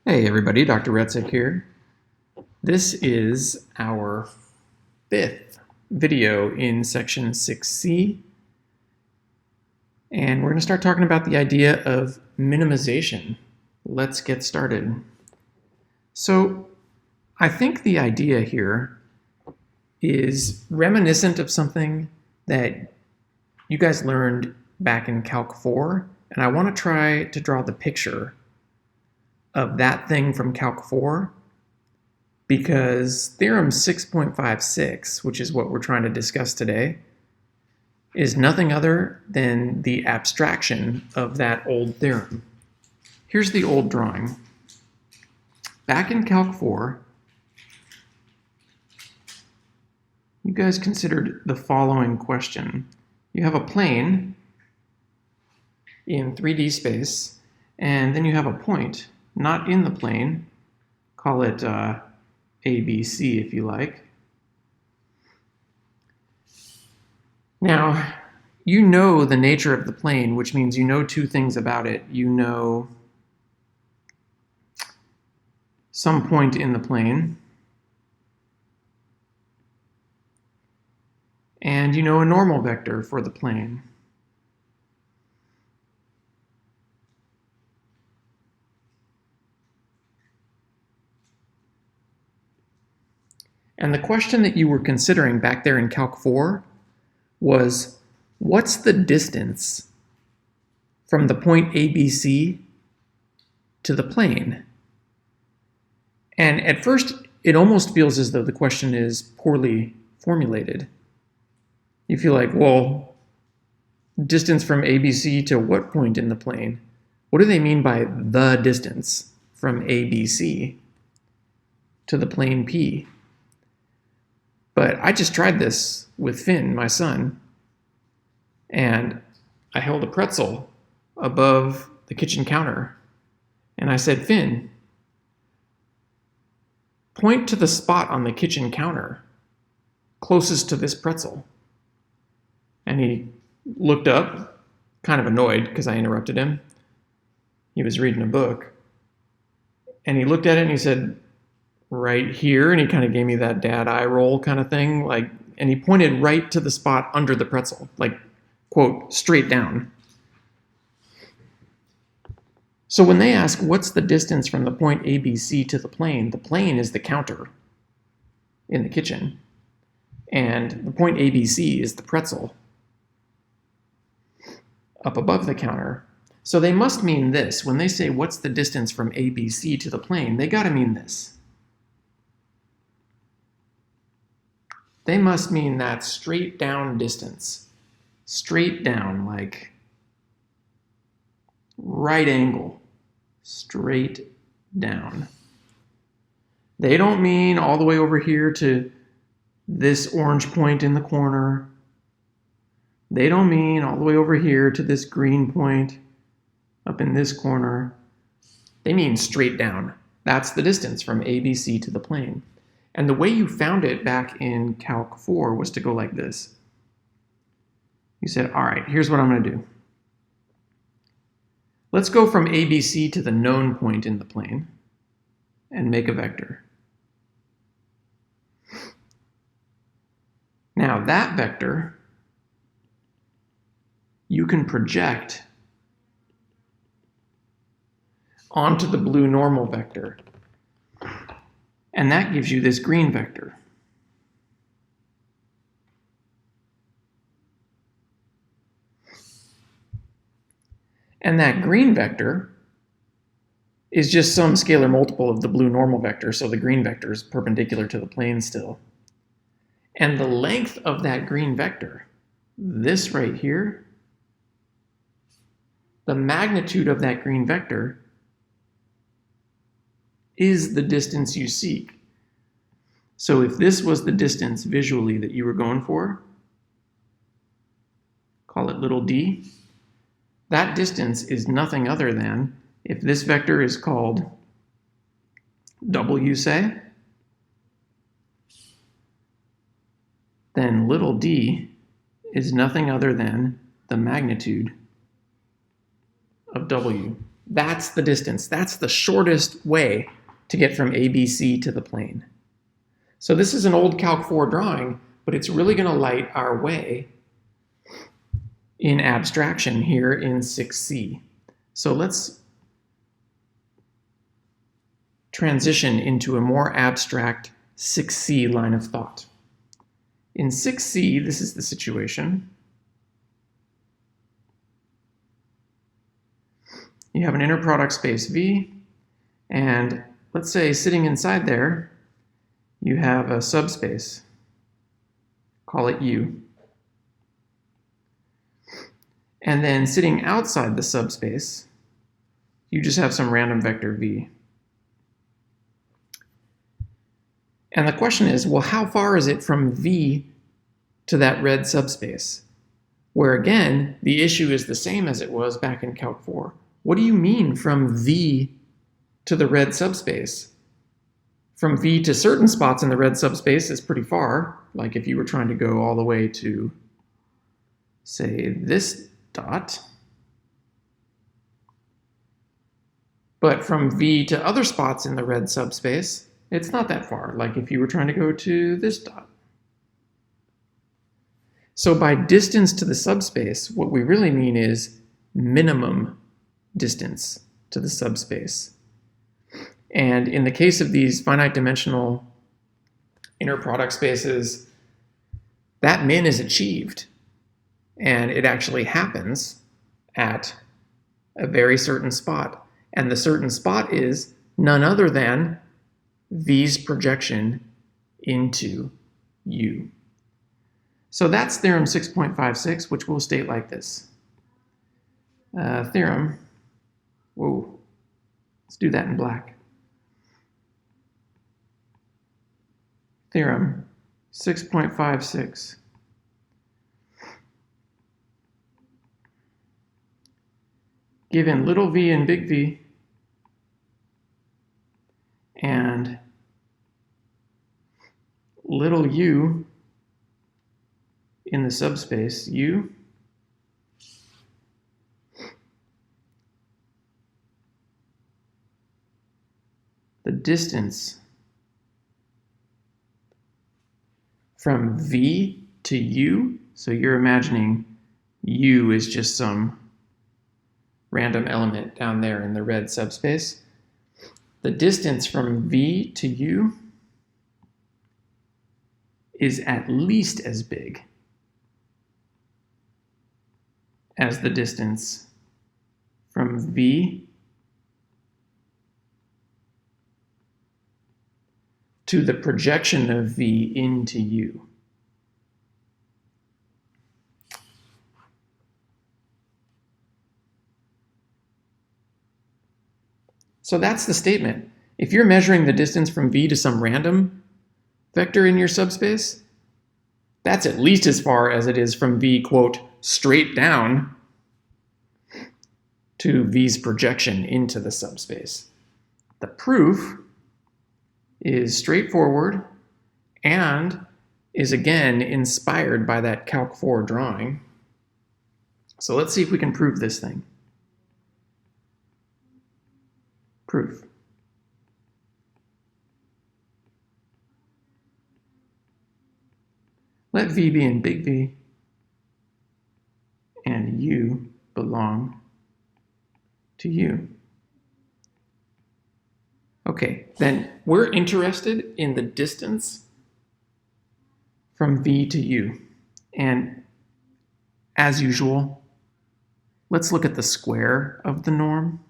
Hey everybody, Dr. Retzek here. This is our fifth video in section 6C, and we're going to start talking about the idea of minimization. Let's get started. So I think the idea here is reminiscent of something that you guys learned back in Calc 4, and I want to try to draw the picture of that thing from Calc 4, because theorem 6.56, which is what we're trying to discuss today, is nothing other than the abstraction of that old theorem. Here's the old drawing. Back in Calc 4, you guys considered the following question. You have a plane in 3D space, and then you have a point not in the plane. Call it ABC if you like. Now, you know the nature of the plane, which means you know two things about it. You know some point in the plane, and you know a normal vector for the plane. And the question that you were considering back there in Calc 4 was, what's the distance from the point ABC to the plane? And at first, it almost feels as though the question is poorly formulated. You feel like, well, distance from ABC to what point in the plane? What do they mean by the distance from ABC to the plane P? But I just tried this with Finn, my son, and I held a pretzel above the kitchen counter, and I said, Finn, point to the spot on the kitchen counter closest to this pretzel. And he looked up, kind of annoyed because I interrupted him. He was reading a book. And he looked at it and he said, right here, and he kind of gave me that dad eye roll kind of thing, like, and he pointed right to the spot under the pretzel, like, quote, straight down. So when they ask what's the distance from the point ABC to the plane is the counter in the kitchen, and the point ABC is the pretzel up above the counter. So they must mean this. When they say what's the distance from ABC to the plane, they got to mean this. They must mean that straight down distance. Straight down, like right angle. Straight down. They don't mean all the way over here to this orange point in the corner. They don't mean all the way over here to this green point up in this corner. They mean straight down. That's the distance from ABC to the plane. And the way you found it back in Calc 4 was to go like this. You said, all right, here's what I'm going to do. Let's go from ABC to the known point in the plane and make a vector. Now that vector, you can project onto the blue normal vector. And that gives you this green vector. And that green vector is just some scalar multiple of the blue normal vector, so the green vector is perpendicular to the plane still. And the length of that green vector, this right here, the magnitude of that green vector is the distance you seek. So if this was the distance visually that you were going for, call it little d, that distance is nothing other than, if this vector is called w, say, then little d is nothing other than the magnitude of w. That's the distance. That's the shortest way to get from ABC to the plane. So this is an old Calc 4 drawing, but it's really going to light our way in abstraction here in 6C. So let's transition into a more abstract 6C line of thought. In 6C, this is the situation. You have an inner product space V, and let's say sitting inside there, you have a subspace. Call it U. And then sitting outside the subspace, you just have some random vector V. And the question is, well, how far is it from V to that red subspace? Where again, the issue is the same as it was back in Calc 4. What do you mean from V to the red subspace? From V to certain spots in the red subspace is pretty far, like if you were trying to go all the way to, say, this dot. But from V to other spots in the red subspace, it's not that far, like if you were trying to go to this dot. So by distance to the subspace, what we really mean is minimum distance to the subspace. And in the case of these finite dimensional inner product spaces, that min is achieved. And it actually happens at a very certain spot. And the certain spot is none other than V's projection into U. So that's theorem 6.56, which we'll state like this. Theorem, whoa, let's do that in black. Theorem 6.56. Given little v and big V and little u in the subspace U, the distance from V to U, so you're imagining U is just some random element down there in the red subspace. The distance from V to U is at least as big as the distance from V to the projection of V into U. So that's the statement. If you're measuring the distance from V to some random vector in your subspace, that's at least as far as it is from V, quote, straight down to V's projection into the subspace. The proof is straightforward and is again inspired by that Calc 4 drawing. So let's see if we can prove this thing. Proof. Let V be in big V and U belong to U. Okay, then we're interested in the distance from V to U. And as usual, let's look at the square of the norm.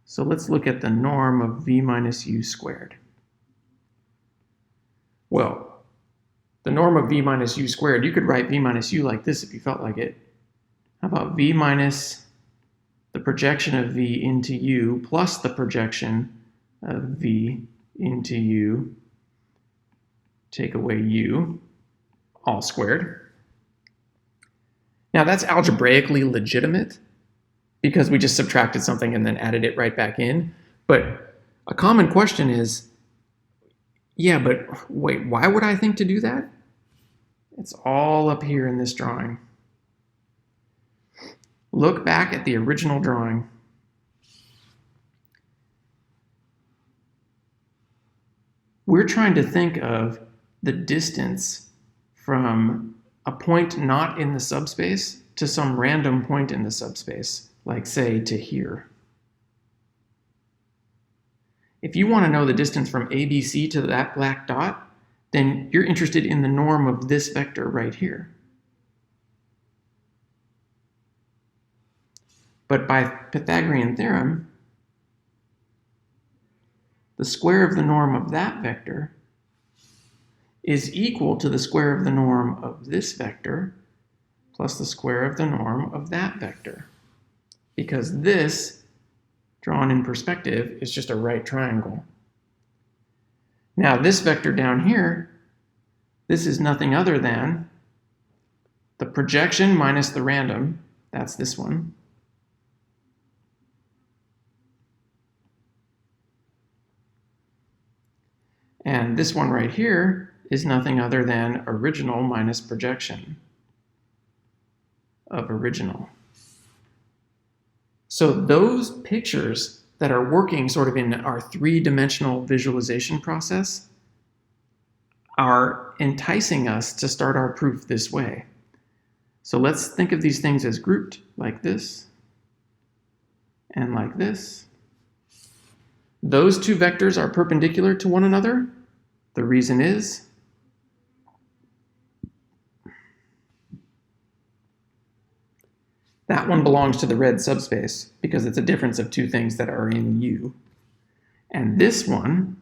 So let's look at the norm of V minus U squared. Well, the norm of V minus U squared, you could write V minus U like this if you felt like it. How about V minus the projection of V into U plus the projection of V into U, take away U, all squared. Now that's algebraically legitimate because we just subtracted something and then added it right back in. But a common question is, yeah, but wait, why would I think to do that? It's all up here in this drawing. Look back at the original drawing. We're trying to think of the distance from a point not in the subspace to some random point in the subspace, like say to here. If you want to know the distance from ABC to that black dot, then you're interested in the norm of this vector right here. But by Pythagorean theorem, the square of the norm of that vector is equal to the square of the norm of this vector plus the square of the norm of that vector. Because this, drawn in perspective, is just a right triangle. Now this vector down here, this is nothing other than the projection minus the random, that's this one, and this one right here is nothing other than original minus projection of original. So those pictures that are working sort of in our three-dimensional visualization process are enticing us to start our proof this way. So let's think of these things as grouped like this and like this. Those two vectors are perpendicular to one another. The reason is that one belongs to the red subspace because it's a difference of two things that are in U. And this one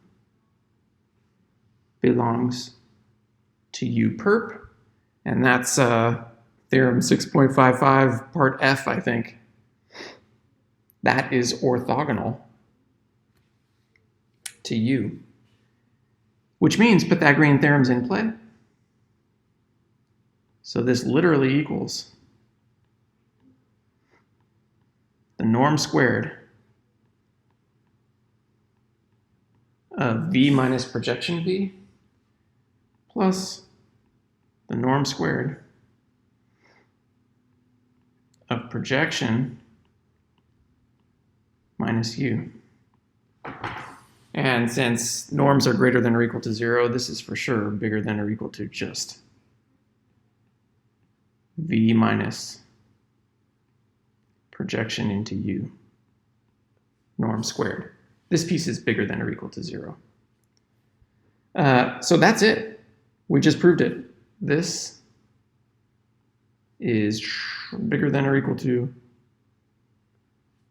belongs to U perp, and that's theorem 6.55 part F, I think. That is orthogonal to U, which means Pythagorean theorem's in play. So this literally equals the norm squared of V minus projection V plus the norm squared of projection minus U. And since norms are greater than or equal to 0, this is for sure bigger than or equal to just V minus projection into U, norm squared. This piece is bigger than or equal to 0. So that's it. We just proved it. This is bigger than or equal to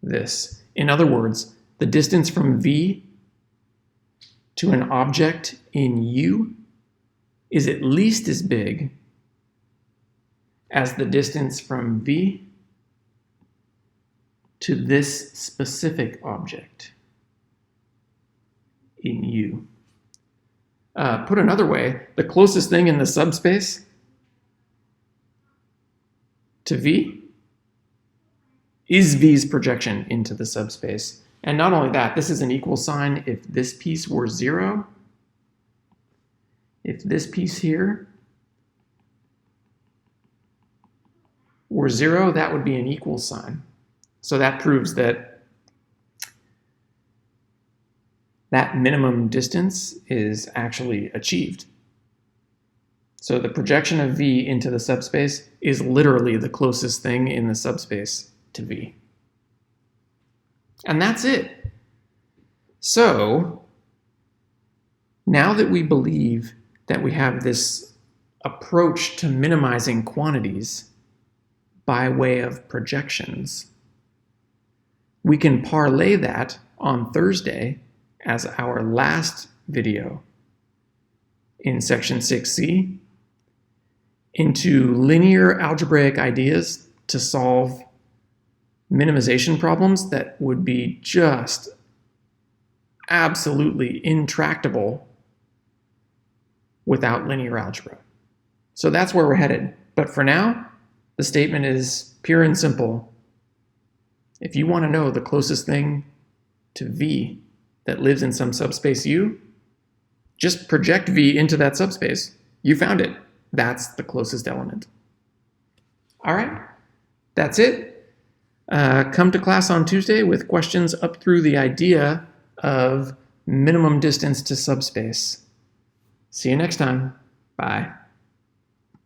this. In other words, the distance from V to an object in U is at least as big as the distance from V to this specific object in U. Put another way, the closest thing in the subspace to V is V's projection into the subspace. And not only that, this is an equal sign if this piece were 0. If this piece here were 0, that would be an equal sign. So that proves that that minimum distance is actually achieved. So the projection of V into the subspace is literally the closest thing in the subspace to V. And that's it. So now that we believe that we have this approach to minimizing quantities by way of projections, we can parlay that on Thursday as our last video in section 6C into linear algebraic ideas to solve minimization problems that would be just absolutely intractable without linear algebra. So that's where we're headed. But for now, the statement is pure and simple. If you want to know the closest thing to V that lives in some subspace U, just project V into that subspace. You found it. That's the closest element. All right, that's it. Come to class on Tuesday with questions up through the idea of minimum distance to subspace. See you next time. Bye.